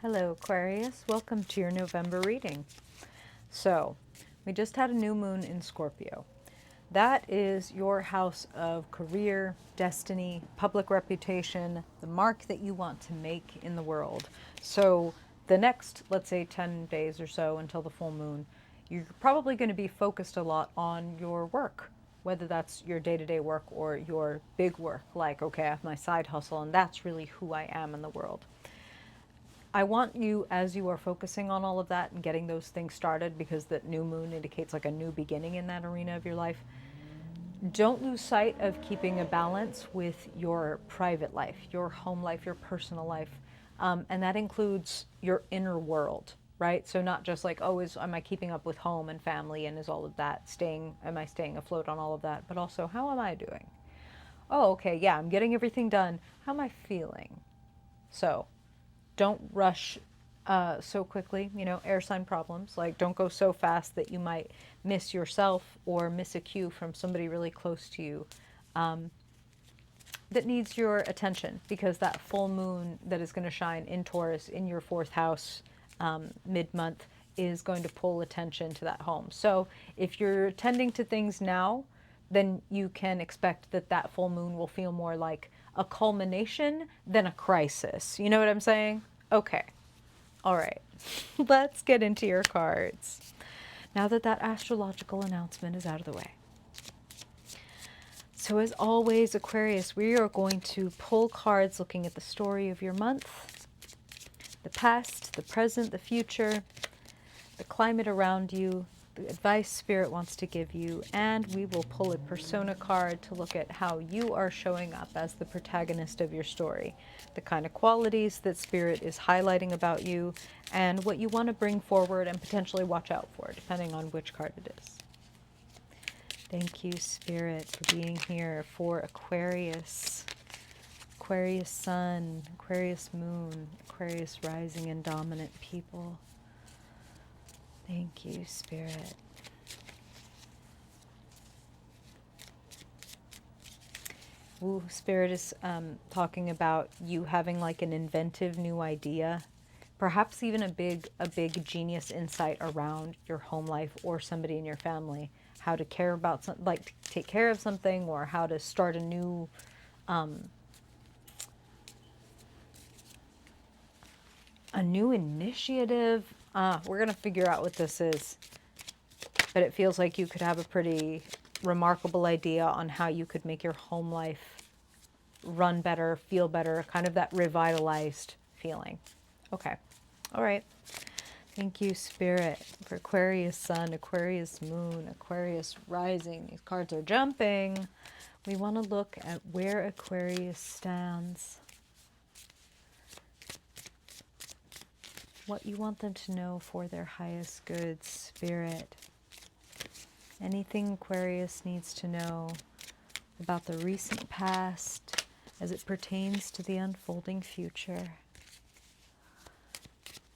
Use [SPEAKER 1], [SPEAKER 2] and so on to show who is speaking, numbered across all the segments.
[SPEAKER 1] Hello, Aquarius. Welcome to your November reading. So, we just had a new moon in Scorpio. That is your house of career, destiny, public reputation, the mark that you want to make in the world. So, the next, let's say, 10 days or so until the full moon, you're probably going to be focused a lot on your work, whether that's your day-to-day work or your big work, like, okay, I have my side hustle, and that's really who I am in the world. I want you, as you are focusing on all of that and getting those things started, because that new moon indicates like a new beginning in that arena of your life, don't lose sight of keeping a balance with your private life, your home life, your personal life. And that includes your inner world, right? So not just like, oh, am I keeping up with home and family, and is all of that am I staying afloat on all of that? But also, how am I doing? Oh, okay, yeah, I'm getting everything done. How am I feeling? So don't rush so quickly, air sign problems. Like, don't go so fast that you might miss yourself or miss a cue from somebody really close to you that needs your attention, because that full moon that is going to shine in Taurus in your fourth house mid-month is going to pull attention to that home. So if you're tending to things now, then you can expect that that full moon will feel more like a culmination than a crisis. You know what I'm saying? Okay. All right. Let's get into your cards. Now that that astrological announcement is out of the way. So as always, Aquarius, we are going to pull cards looking at the story of your month, the past, the present, the future, the climate around you, the advice Spirit wants to give you, and we will pull a persona card to look at how you are showing up as the protagonist of your story, the kind of qualities that Spirit is highlighting about you, and what you want to bring forward and potentially watch out for, depending on which card it is. Thank you, Spirit, for being here for Aquarius. Aquarius Sun, Aquarius Moon, Aquarius Rising and Dominant people. Thank you, Spirit. Ooh, Spirit is talking about you having like an inventive new idea, perhaps even a big genius insight around your home life or somebody in your family, how to care about something, like take care of something, or how to start a new initiative. We're gonna figure out what this is, but it feels like you could have a pretty remarkable idea on how you could make your home life run better, feel better, kind of that revitalized feeling. Okay. All right. Thank you, Spirit, for Aquarius Sun, Aquarius Moon, Aquarius Rising. These cards are jumping. We want to look at where Aquarius stands, what you want them to know for their highest good, Spirit. Anything Aquarius needs to know about the recent past as it pertains to the unfolding future.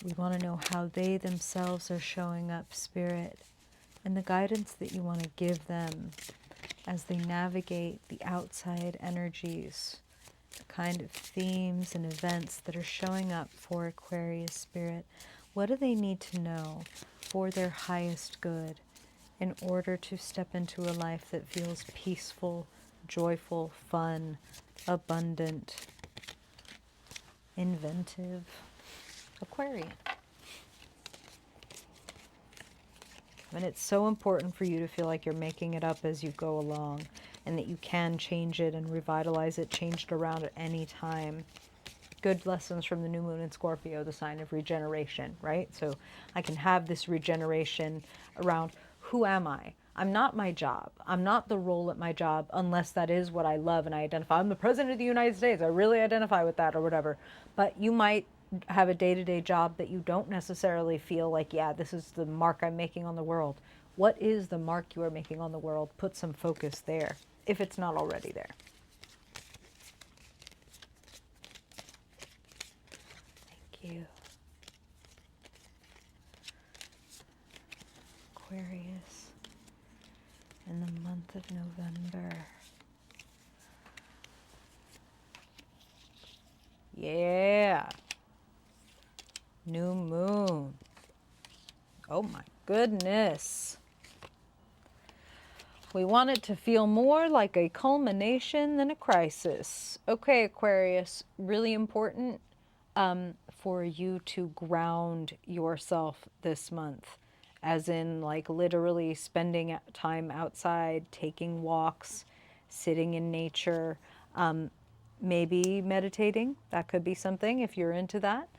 [SPEAKER 1] We want to know how they themselves are showing up, Spirit, and the guidance that you want to give them as they navigate the outside energies, the kind of themes and events that are showing up for Aquarius Spirit. What do they need to know for their highest good in order to step into a life that feels peaceful, joyful, fun, abundant, inventive? Aquarian. And it's so important for you to feel like you're making it up as you go along, and that you can change it and revitalize it, change it around at any time. Good lessons from the new moon in Scorpio, the sign of regeneration, right? So I can have this regeneration around, who am I? I'm not my job. I'm not the role at my job, unless that is what I love and I identify. I'm the president of the United States. I really identify with that, or whatever. But you might have a day-to-day job that you don't necessarily feel like, yeah, this is the mark I'm making on the world. What is the mark you are making on the world? Put some focus there, if it's not already there. Thank you. Aquarius in the month of November. Yeah. New moon. Oh my goodness. We want it to feel more like a culmination than a crisis. Okay, Aquarius, really important for you to ground yourself this month, as in, like, literally spending time outside, taking walks, sitting in nature, maybe meditating. That could be something if you're into that.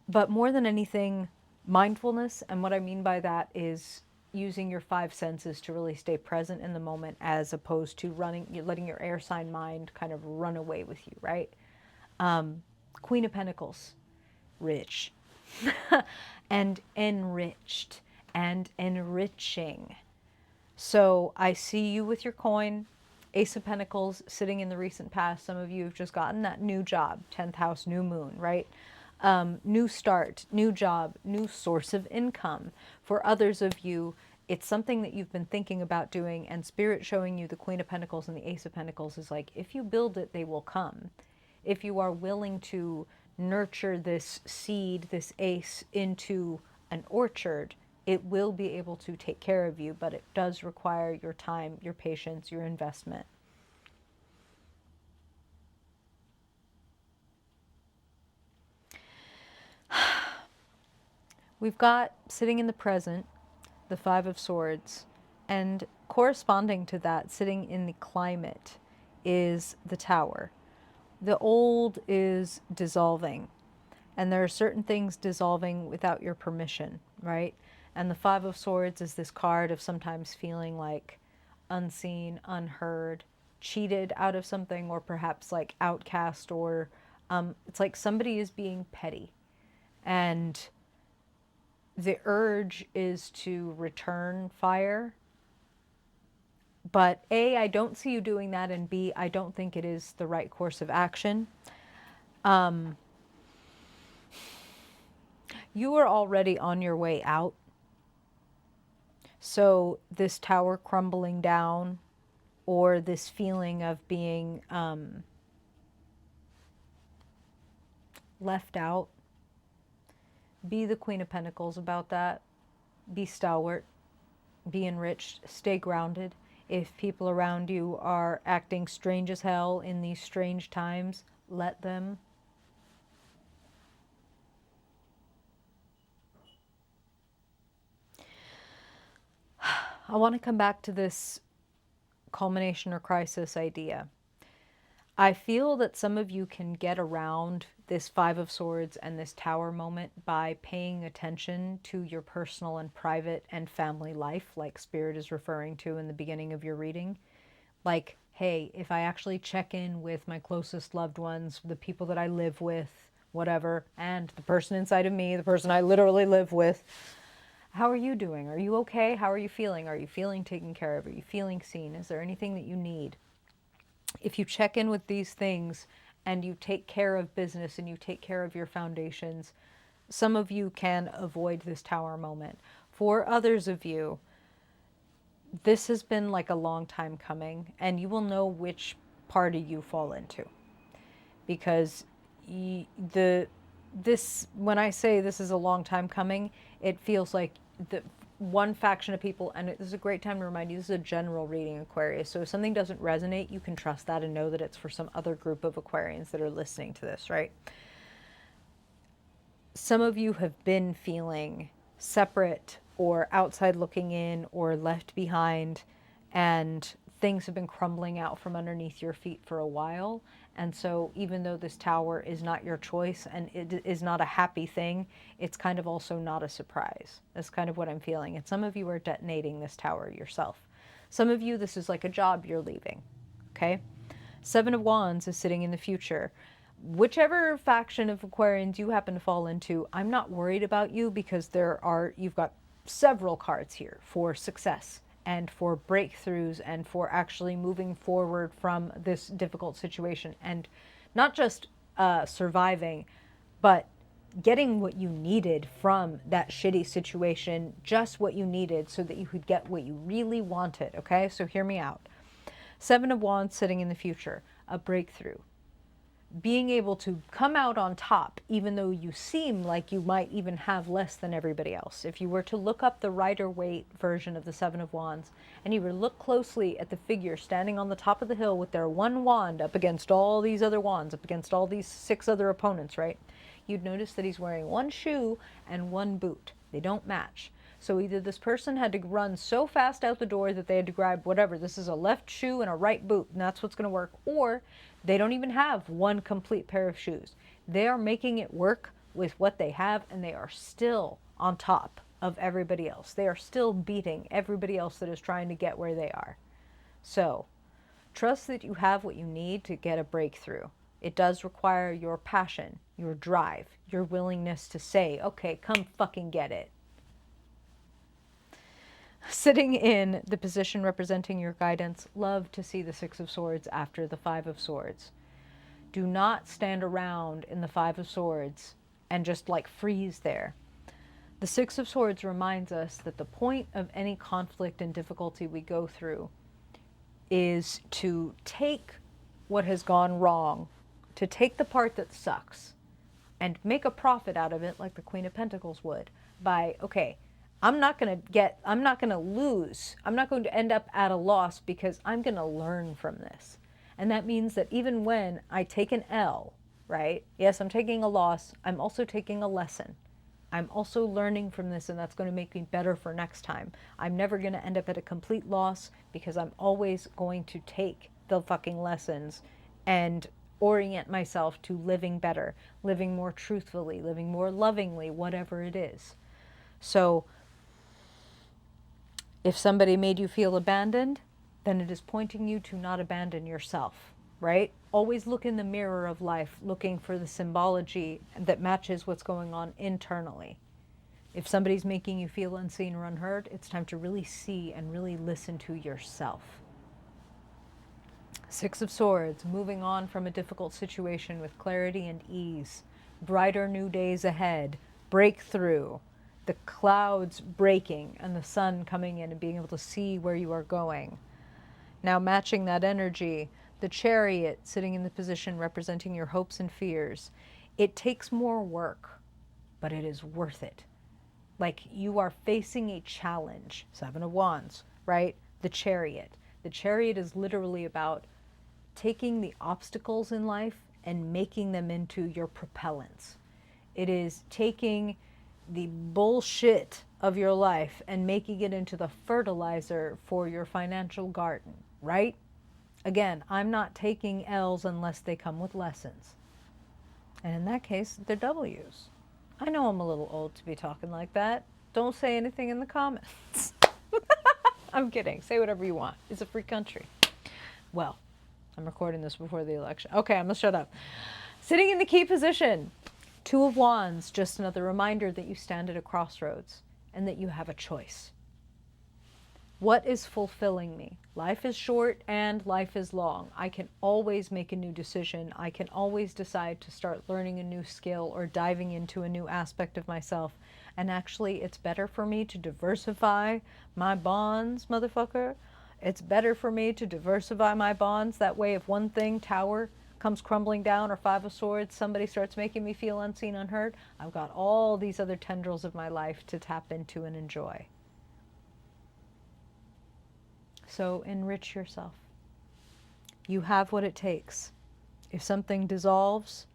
[SPEAKER 1] But more than anything, mindfulness, and what I mean by that is using your five senses to really stay present in the moment, as opposed to letting your air sign mind kind of run away with you, right? Queen of Pentacles, rich, and enriched, and enriching. So I see you with your coin. Ace of Pentacles sitting in the recent past. Some of you have just gotten that new job, 10th house, new moon, right? New start, new job, new source of income. For others of you, it's something that you've been thinking about doing, and Spirit showing you the Queen of Pentacles and the Ace of Pentacles is like, if you build it, they will come. If you are willing to nurture this seed, this ace, into an orchard, it will be able to take care of you, but it does require your time, your patience, your investment. We've got, sitting in the present, the Five of Swords, and corresponding to that, sitting in the climate, is the Tower. The old is dissolving, and there are certain things dissolving without your permission, right? And the Five of Swords is this card of sometimes feeling like unseen, unheard, cheated out of something, or perhaps like outcast, or it's like somebody is being petty. And the urge is to return fire. But A, I don't see you doing that, and B, I don't think it is the right course of action. You are already on your way out. So this tower crumbling down, or this feeling of being left out, be the Queen of Pentacles about that. Be stalwart, be enriched, stay grounded. If people around you are acting strange as hell in these strange times, let them. I want to come back to this culmination or crisis idea. I feel that some of you can get around this Five of Swords and this Tower moment by paying attention to your personal and private and family life, like Spirit is referring to in the beginning of your reading. Like, hey, if I actually check in with my closest loved ones, the people that I live with, whatever, and the person inside of me, the person I literally live with, how are you doing? Are you okay? How are you feeling? Are you feeling taken care of? Are you feeling seen? Is there anything that you need? If you check in with these things and you take care of business and you take care of your foundations, some of you can avoid this Tower moment. For others of you, this has been like a long time coming, and you will know which party you fall into. Because when I say this is a long time coming, it feels like the one faction of people, and this is a great time to remind you, this is a general reading, Aquarius. So if something doesn't resonate, you can trust that and know that it's for some other group of Aquarians that are listening to this, right? Some of you have been feeling separate or outside looking in or left behind, and things have been crumbling out from underneath your feet for a while. And so even though this Tower is not your choice and it is not a happy thing, it's kind of also not a surprise. That's kind of what I'm feeling. And some of you are detonating this Tower yourself. Some of you, this is like a job you're leaving, okay? Seven of Wands is sitting in the future. Whichever faction of Aquarians you happen to fall into, I'm not worried about you, because you've got several cards here for success and for breakthroughs and for actually moving forward from this difficult situation, and not just surviving, but getting what you needed from that shitty situation, just what you needed so that you could get what you really wanted, okay? So hear me out. Seven of Wands sitting in the future, a breakthrough. being able to come out on top, even though you seem like you might even have less than everybody else. If you were to look up the Rider-Waite version of the Seven of Wands, and you were to look closely at the figure standing on the top of the hill with their one wand up against all these other wands, up against all these 6 other opponents, right? You'd notice that he's wearing one shoe and one boot. They don't match. So either this person had to run so fast out the door that they had to grab whatever, this is a left shoe and a right boot, and that's what's going to work, or they don't even have one complete pair of shoes. They are making it work with what they have, and they are still on top of everybody else. They are still beating everybody else that is trying to get where they are. So trust that you have what you need to get a breakthrough. It does require your passion, your drive, your willingness to say, okay, come fucking get it. Sitting in the position representing your guidance, love to see the 6 of Swords after the 5 of Swords. Do not stand around in the 5 of Swords and just like freeze there. The 6 of Swords reminds us that the point of any conflict and difficulty we go through is to take what has gone wrong, to take the part that sucks, and make a profit out of it like the Queen of Pentacles would by, okay, I'm not going to lose. I'm not going to end up at a loss because I'm going to learn from this. And that means that even when I take an L, right? Yes, I'm taking a loss. I'm also taking a lesson. I'm also learning from this, and that's going to make me better for next time. I'm never going to end up at a complete loss because I'm always going to take the fucking lessons and orient myself to living better, living more truthfully, living more lovingly, whatever it is. So if somebody made you feel abandoned, then it is pointing you to not abandon yourself, right? Always look in the mirror of life, looking for the symbology that matches what's going on internally. If somebody's making you feel unseen or unheard, it's time to really see and really listen to yourself. 6 of Swords, moving on from a difficult situation with clarity and ease. Brighter new days ahead. Breakthrough. The clouds breaking and the sun coming in and being able to see where you are going. Now matching that energy, the Chariot sitting in the position representing your hopes and fears. It takes more work, but it is worth it. Like you are facing a challenge. 7 of Wands, right? The Chariot. The Chariot is literally about taking the obstacles in life and making them into your propellants. It is taking the bullshit of your life and making it into the fertilizer for your financial garden, right? Again, I'm not taking L's unless they come with lessons. And in that case, they're W's. I know I'm a little old to be talking like that. Don't say anything in the comments. I'm kidding. Say whatever you want. It's a free country. Well, I'm recording this before the election. Okay, I'm going to shut up. Sitting in the key position. 2 of Wands, just another reminder that you stand at a crossroads and that you have a choice. What is fulfilling me? Life is short and life is long. I can always make a new decision. I can always decide to start learning a new skill or diving into a new aspect of myself. And actually, it's better for me to diversify my bonds, motherfucker. It's better for me to diversify my bonds. That way, if one thing, Tower, comes crumbling down, or 5 of Swords, somebody starts making me feel unseen, unheard, I've got all these other tendrils of my life to tap into and enjoy. So enrich yourself. You have what it takes. If something dissolves,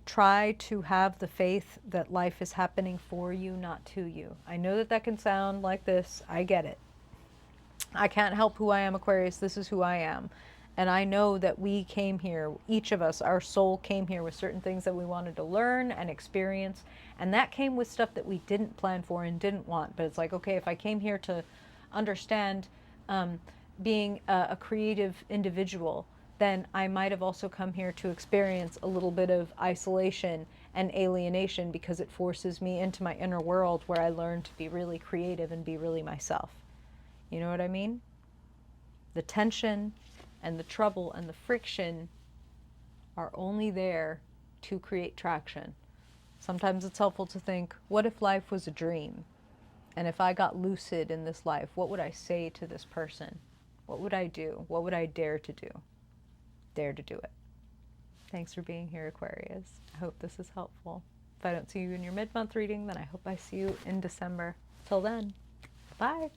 [SPEAKER 1] try to have the faith that life is happening for you, not to you. I know that that can sound like this. I get it. I can't help who I am, Aquarius. This is who I am. And I know that we came here, each of us, our soul came here with certain things that we wanted to learn and experience. And that came with stuff that we didn't plan for and didn't want. But it's like, okay, if I came here to understand being a creative individual, then I might have also come here to experience a little bit of isolation and alienation because it forces me into my inner world where I learn to be really creative and be really myself. You know what I mean? The tension and the trouble and the friction are only there to create traction. Sometimes it's helpful to think, what if life was a dream? And if I got lucid in this life, what would I say to this person? What would I do? What would I dare to do? Dare to do it. Thanks for being here, Aquarius. I hope this is helpful. If I don't see you in your mid-month reading, then I hope I see you in December. Till then, bye.